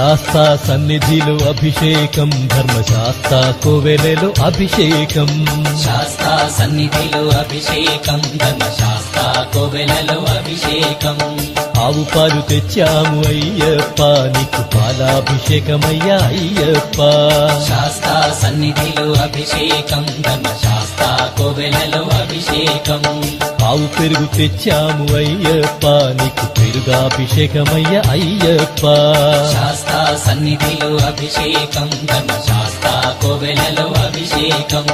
శాస్తా సన్నిధిలో అభిషేకం, ధర్మశాస్త్ర కోవెలలో అభిషేకం. శాస్తా సన్నిధిలో అభిషేకం, ధర్మశాస్త్ర కోవెలలో అభిషేకం. ఆవు పాలు తెచ్చాము అయ్యప్ప, నీకు పాలాభిషేకమయ్యా అయ్యప్ప. శాస్తా సన్నిధిలో అభిషేకం, ధర్మశాస్త్ర కోవెలలో అభిషేకం. ఆవు పెరుగు తెచ్చాము అయ్యప్ప, నీకు పెరుగాభిషేకమయ్యా అయ్యప్ప. శాస్తా సన్నిధిలో అభిషేకం, ధర్మశాస్త్ర కోవెలలో అభిషేకం.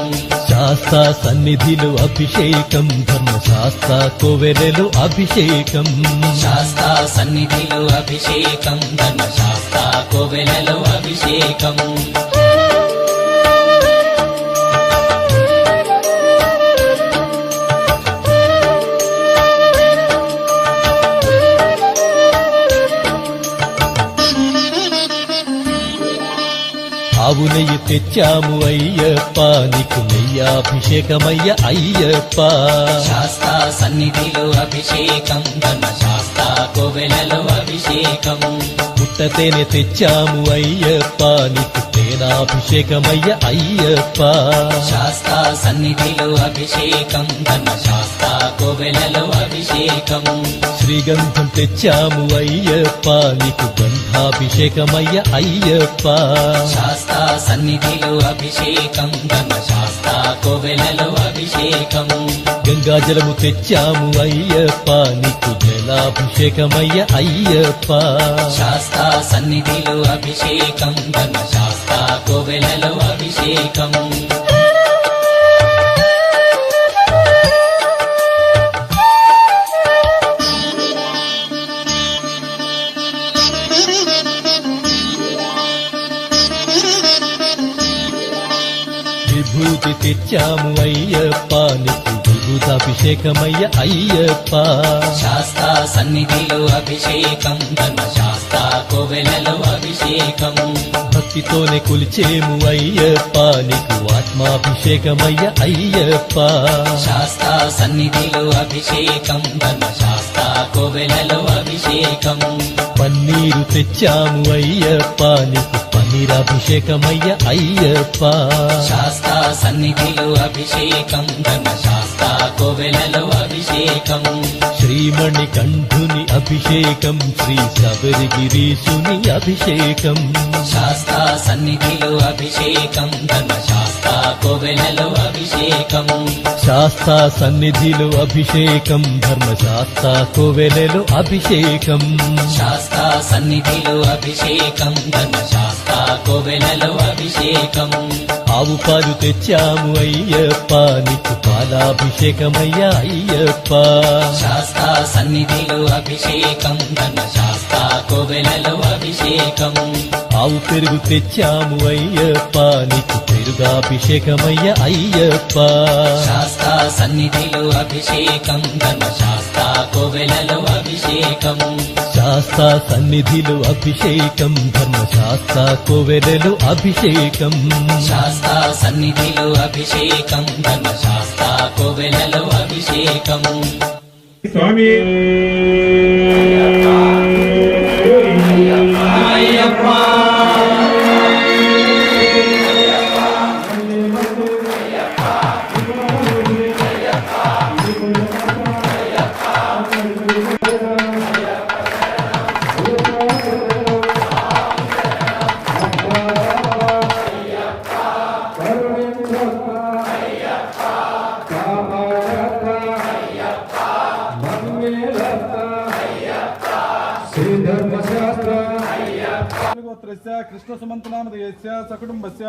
శాస్తా సన్నిధిలో అభిషేకం, ధర్మశాస్త్ర కోవెలలో అభిషేకం. శాస్తా సన్నిధిలో అభిషేకం, ధర్మశాస్త్ర కోవెలలో అభిషేకం. ఆవు నెయ్యి తెచ్చాము అయ్యప్ప, నీకు నెయ్యాభిషేకమయ్య అయ్యప్ప. శాస్తా సన్నిధిలో అభిషేకం, ధర్మశాస్త్ర కోవెలలో అభిషేకం. పుట్టతేనె తెచ్చాము అయ్యప్ప, నీకు తేనాభిషేకమయ్య అయ్యప్ప. శాస్తా సన్నిధిలో అభిషేకం, ధర్మశాస్త్ర కోవెలలో అభిషేకం. శ్రీగంధం తెచ్చాము అయ్యప్ప, నీకు గంధాభిషేకమయ్య అయ్యప్ప. శాస్తా సన్నిధిలో అభిషేకం, ధర్మశాస్త్ర కోవెలలో అభిషేకం. గంగాజలము తెచ్చాము అయ్యప్ప, నీకు జలాభిషేకమయ్య అయ్యప్ప. శాస్తా సన్నిధిలో అభిషేకం, ధర్మశాస్త్ర కోవెలలో అభిషేకం. విభూతి తెచ్చాము అయ్యప్ప, నీకు విభూతాభిషేకమయ్య అయ్యప్ప. శాస్తా సన్నిధిలో అభిషేకం, ధర్మశాస్త్ర కోవెలలో అభిషేకం. భక్తితోనే కొలిచేము అయ్యప్ప, నీకు ఆత్మాభిషేకమయ్య అయ్యప్ప. శాస్తా సన్నిధిలో అభిషేకం, ధర్మశాస్త్ర కోవెలలో అభిషేకం. పన్నీరు తెచ్చాము అయ్యప్ప, నీకు పన్నీరాభిషేకమయ్య అయ్యప్ప. శాస్తా సన్నిధిలో అభిషేకం, ధర్మశాస్త్ర కోవెలలో అభిషేకం. శ్రీమణి కంఠుని అభిషేకం, శ్రీ శబరిగిరీశుని అభిషేకం. శాస్తా సన్నిధిలో అభిషేకం, ధర్మశాస్త్ర కోవెలలో అభిషేకం. శాస్తా సన్నిధిలో అభిషేకం, ధర్మశాస్త్ర కోవెలలో అభిషేకం. శాస్తా సన్నిధిలో అభిషేకం, ధర్మశాస్త్ర కోవెలలో అభిషేకం. ఆవు పాలు తెచ్చాము అయ్యప్ప, నీకు పాలాభిషేకమయ్యా అయ్యప్ప. శాస్తా సన్నిధిలో అభిషేకం, ధర్మశాస్త్ర కోవెలలో అభిషేకం. ఆవు పెరుగు తెచ్చాము అయ్యప్ప, నీకు పెరుగాభిషేకమయ్య అయ్యప్ప. శాస్తా సన్నిధిలో అభిషేకం, ధర్మశాస్త్ర కోవెలలో అభిషేకం. శాస్తా సన్నిధిలో అభిషేకం, ధర్మశాస్త్ర కోవెలలో అభిషేకం. శాస్తా సన్నిధిలో అభిషేకం, ధర్మశాస్త్ర కోవెలలో అభిషేకం. స్వామి శ్రీధర్మశాస్త్ర కృష్ణ సుమంతనామధేయస్య సకుటుంబస్య